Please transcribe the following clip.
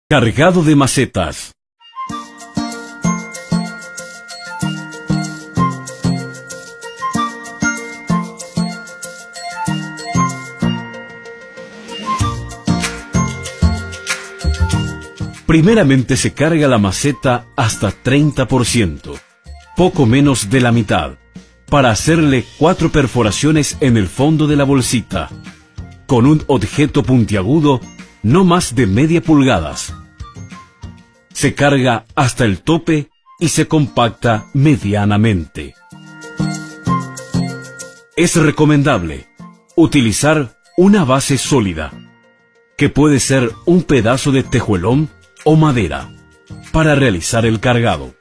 Cargado de macetas. Primeramente se carga la maceta hasta 30%, poco menos de la mitad, para hacerle 4 perforaciones en el fondo de la bolsita, con un objeto puntiagudo no más de media pulgada. Se carga hasta el tope y se compacta medianamente. Es recomendable utilizar una base sólida, que puede ser un pedazo de tejuelón o madera, para realizar el cargado.